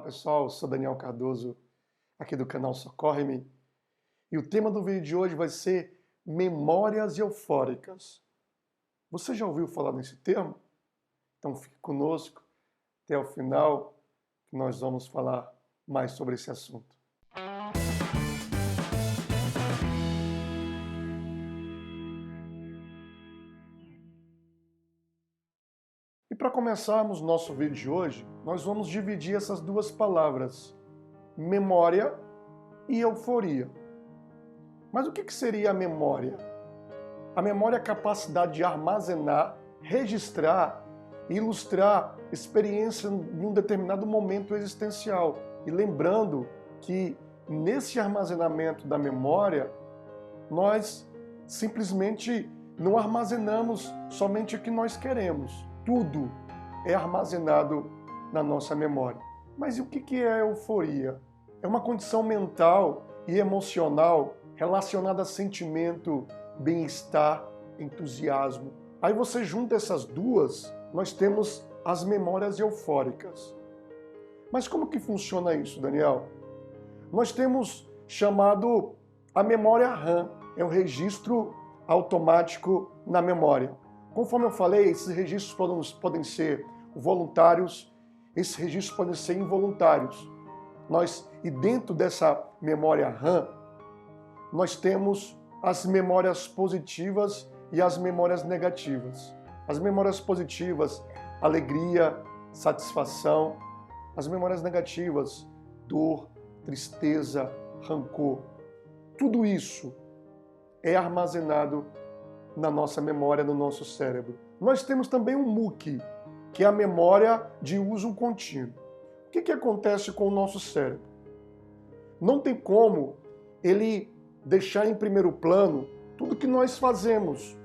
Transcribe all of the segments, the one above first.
Pessoal, eu sou Daniel Cardoso, aqui do canal Socorre-me, e o tema do vídeo de hoje vai ser memórias eufóricas. Você já ouviu falar nesse termo? Então fique conosco até o final, que nós vamos falar mais sobre esse assunto. E para começarmos nosso vídeo de hoje, nós vamos dividir essas duas palavras, memória e euforia. Mas o que seria a memória? A memória é a capacidade de armazenar, registrar e ilustrar experiência em um determinado momento existencial. E lembrando que nesse armazenamento da memória, nós simplesmente não armazenamos somente o que nós queremos. Tudo é armazenado na nossa memória. Mas e o que é a euforia? É uma condição mental e emocional relacionada a sentimento, bem-estar, entusiasmo. Aí você junta essas duas, nós temos as memórias eufóricas. Mas como que funciona isso, Daniel? Nós temos chamado a memória RAM, é um registro automático na memória. Conforme eu falei, esses registros podem ser voluntários, esses registros podem ser involuntários. E dentro dessa memória RAM, nós temos as memórias positivas e as memórias negativas. As memórias positivas, alegria, satisfação. As memórias negativas, dor, tristeza, rancor. Tudo isso é armazenado na nossa memória, no nosso cérebro. Nós temos também um MOOC, que é a memória de uso contínuo. O que acontece com o nosso cérebro? Não tem como ele deixar em primeiro plano tudo que nós fazemos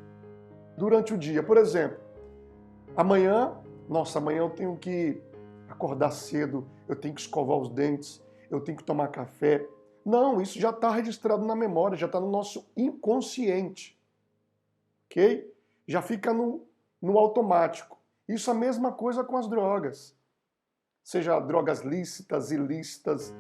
durante o dia. Por exemplo, amanhã eu tenho que acordar cedo, eu tenho que escovar os dentes, eu tenho que tomar café. Não, isso já está registrado na memória, já está no nosso inconsciente. Ok? Já fica no automático. Isso é a mesma coisa com as drogas. Seja drogas lícitas, ilícitas,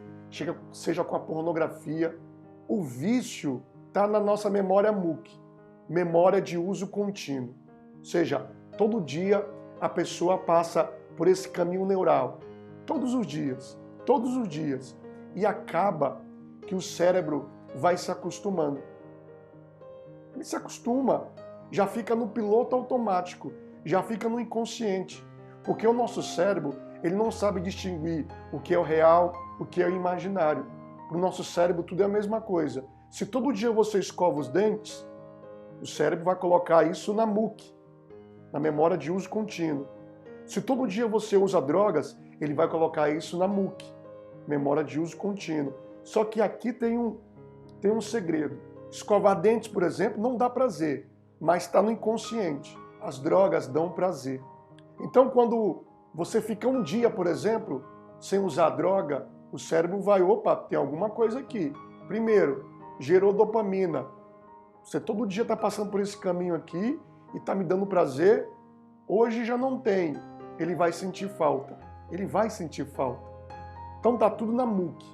seja com a pornografia. O vício está na nossa memória MOOC, memória de uso contínuo. Ou seja, todo dia a pessoa passa por esse caminho neural. Todos os dias. E acaba que o cérebro vai se acostumando. Ele se acostuma. Já fica no piloto automático, já fica no inconsciente. Porque o nosso cérebro, ele não sabe distinguir o que é o real, o que é o imaginário. Para o nosso cérebro tudo é a mesma coisa. Se todo dia você escova os dentes, o cérebro vai colocar isso na MOOC, na memória de uso contínuo. Se todo dia você usa drogas, ele vai colocar isso na MOOC, memória de uso contínuo. Só que aqui tem um segredo. Escovar dentes, por exemplo, não dá prazer, mas está no inconsciente. As drogas dão prazer. Então, quando você fica um dia, por exemplo, sem usar droga, o cérebro vai, opa, tem alguma coisa aqui. Primeiro, gerou dopamina. Você todo dia está passando por esse caminho aqui e está me dando prazer. Hoje já não tem. Ele vai sentir falta. Então está tudo na MOOC,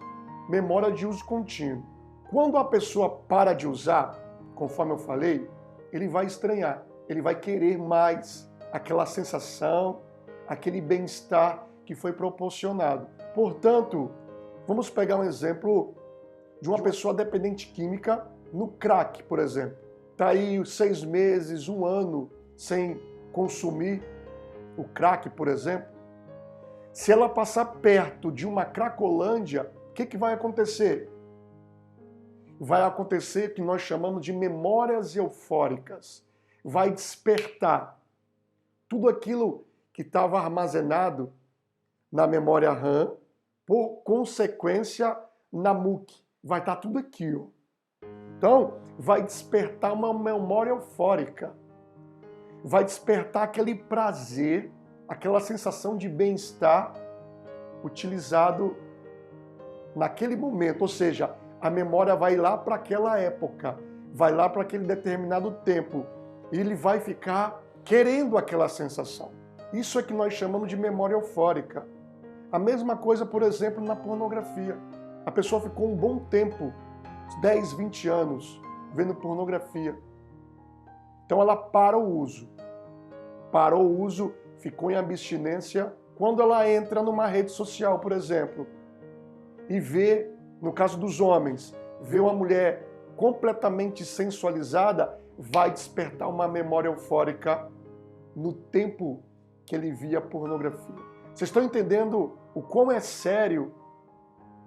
memória de uso contínuo. Quando a pessoa para de usar, conforme eu falei, ele vai estranhar, ele vai querer mais aquela sensação, aquele bem-estar que foi proporcionado. Portanto, vamos pegar um exemplo de uma pessoa dependente química no crack, por exemplo. Está aí 6 meses, 1 ano sem consumir o crack, por exemplo. Se ela passar perto de uma cracolândia, o que vai acontecer? Vai acontecer o que nós chamamos de memórias eufóricas. Vai despertar tudo aquilo que estava armazenado na memória RAM, por consequência na MOOC. Vai estar tudo aqui, ó. Então, vai despertar uma memória eufórica. Vai despertar aquele prazer, aquela sensação de bem-estar utilizado naquele momento. Ou seja, a memória vai lá para aquela época, vai lá para aquele determinado tempo. E ele vai ficar querendo aquela sensação. Isso é que nós chamamos de memória eufórica. A mesma coisa, por exemplo, na pornografia. A pessoa ficou um bom tempo, 10, 20 anos, vendo pornografia. Então ela para o uso. Parou o uso, ficou em abstinência. Quando ela entra numa rede social, por exemplo, e vê, no caso dos homens, vê uma mulher completamente sensualizada, vai despertar uma memória eufórica no tempo que ele via pornografia. Vocês estão entendendo o quão é sério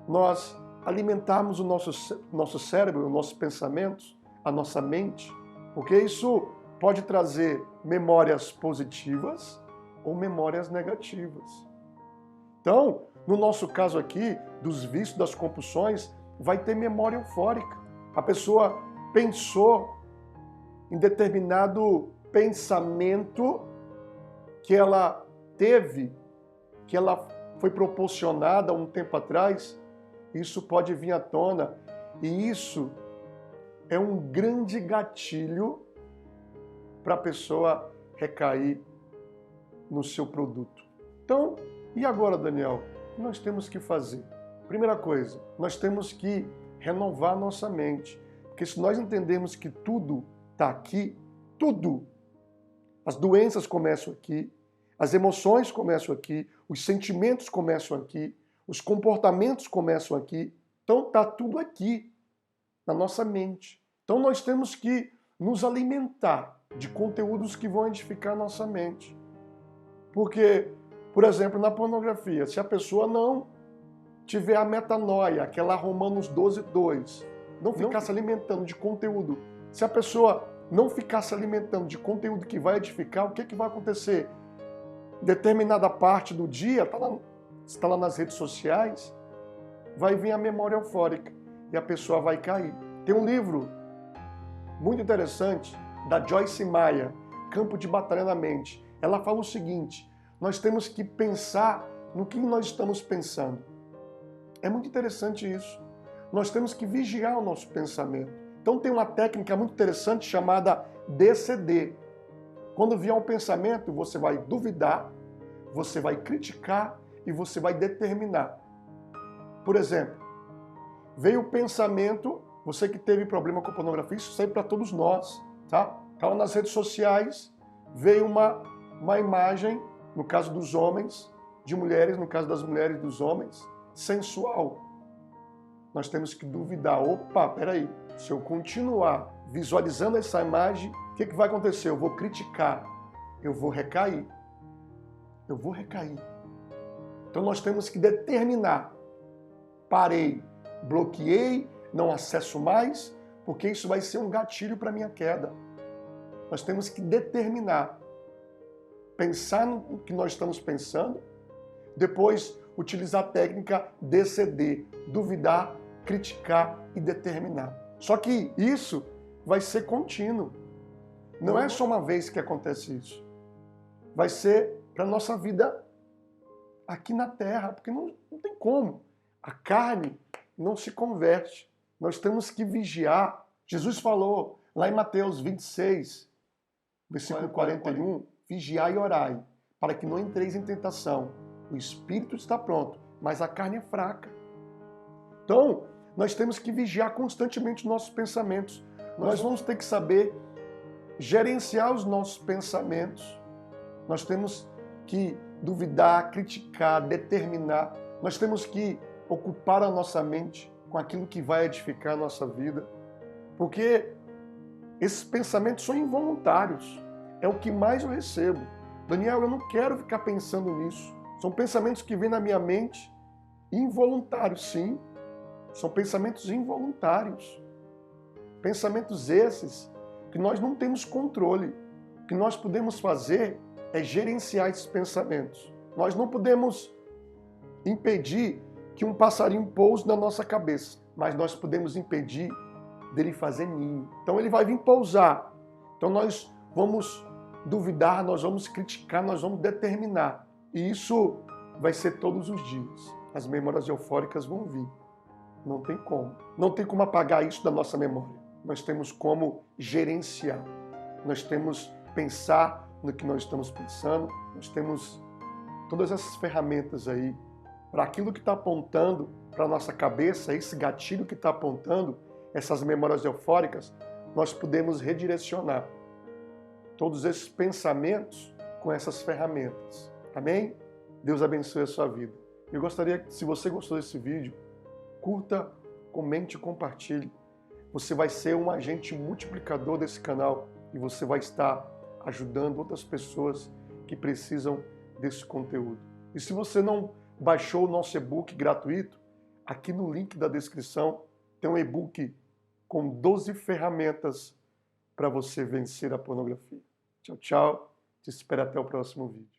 nós alimentarmos o nosso cérebro, os nossos pensamentos, a nossa mente? Porque isso pode trazer memórias positivas ou memórias negativas. Então, no nosso caso aqui, dos vícios, das compulsões, vai ter memória eufórica. A pessoa pensou em determinado pensamento que ela teve, que ela foi proporcionada um tempo atrás, isso pode vir à tona. E isso é um grande gatilho para a pessoa recair no seu produto. Então, e agora, Daniel? O que nós temos que fazer? Primeira coisa, nós temos que renovar nossa mente. Porque se nós entendemos que tudo está aqui, tudo, as doenças começam aqui, as emoções começam aqui, os sentimentos começam aqui, os comportamentos começam aqui. Então está tudo aqui, na nossa mente. Então nós temos que nos alimentar de conteúdos que vão edificar a nossa mente. Porque, por exemplo, na pornografia, se a pessoa não tiver a metanoia, aquela Romanos 12:2, não ficar se alimentando de conteúdo, se a pessoa não ficar se alimentando de conteúdo que vai edificar, o que vai acontecer? Determinada parte do dia, está lá nas redes sociais, vai vir a memória eufórica e a pessoa vai cair. Tem um livro muito interessante da Joyce Meyer, Campo de Batalha na Mente. Ela fala o seguinte: nós temos que pensar no que nós estamos pensando. É muito interessante isso. Nós temos que vigiar o nosso pensamento. Então tem uma técnica muito interessante chamada DCD. Quando vier um pensamento, você vai duvidar, você vai criticar e você vai determinar. Por exemplo, veio o pensamento, você que teve problema com a pornografia, isso serve para todos nós, tá? Estava nas redes sociais, veio uma imagem, no caso dos homens, de mulheres, no caso das mulheres e dos homens, sensual. Nós temos que duvidar. Opa, peraí, se eu continuar visualizando essa imagem, o que vai acontecer? Eu vou criticar, eu vou recair. Eu vou recair. Então nós temos que determinar. Parei, bloqueei, não acesso mais, porque isso vai ser um gatilho para a minha queda. Nós temos que determinar. Pensar no que nós estamos pensando, depois utilizar a técnica DCD, duvidar, criticar e determinar. Só que isso vai ser contínuo. Não é só uma vez que acontece isso. Vai ser para a nossa vida aqui na Terra, porque não tem como. A carne não se converte. Nós temos que vigiar. Jesus falou lá em Mateus 26, versículo 41, vigiai e orai, para que não entreis em tentação. O espírito está pronto, mas a carne é fraca. Então, nós temos que vigiar constantemente os nossos pensamentos. Nós vamos ter que saber gerenciar os nossos pensamentos. Nós temos que duvidar, criticar, determinar. Nós temos que ocupar a nossa mente com aquilo que vai edificar a nossa vida. Porque esses pensamentos são involuntários. É o que mais eu recebo. Daniel, eu não quero ficar pensando nisso. São pensamentos que vêm na minha mente, involuntários, sim. São pensamentos involuntários. Pensamentos esses que nós não temos controle. O que nós podemos fazer é gerenciar esses pensamentos. Nós não podemos impedir que um passarinho pouse na nossa cabeça, mas nós podemos impedir dele fazer ninho. Então ele vai vir pousar. Então nós vamos duvidar, nós vamos criticar, nós vamos determinar. E isso vai ser todos os dias. As memórias eufóricas vão vir. Não tem como. Não tem como apagar isso da nossa memória. Nós temos como gerenciar. Nós temos pensar no que nós estamos pensando. Nós temos todas essas ferramentas aí para aquilo que está apontando para a nossa cabeça, esse gatilho que está apontando, essas memórias eufóricas, nós podemos redirecionar todos esses pensamentos com essas ferramentas. Amém? Deus abençoe a sua vida. Eu gostaria que, se você gostou desse vídeo, curta, comente e compartilhe. Você vai ser um agente multiplicador desse canal e você vai estar ajudando outras pessoas que precisam desse conteúdo. E se você não baixou o nosso e-book gratuito, aqui no link da descrição tem um e-book com 12 ferramentas para você vencer a pornografia. Tchau, tchau. Te espero até o próximo vídeo.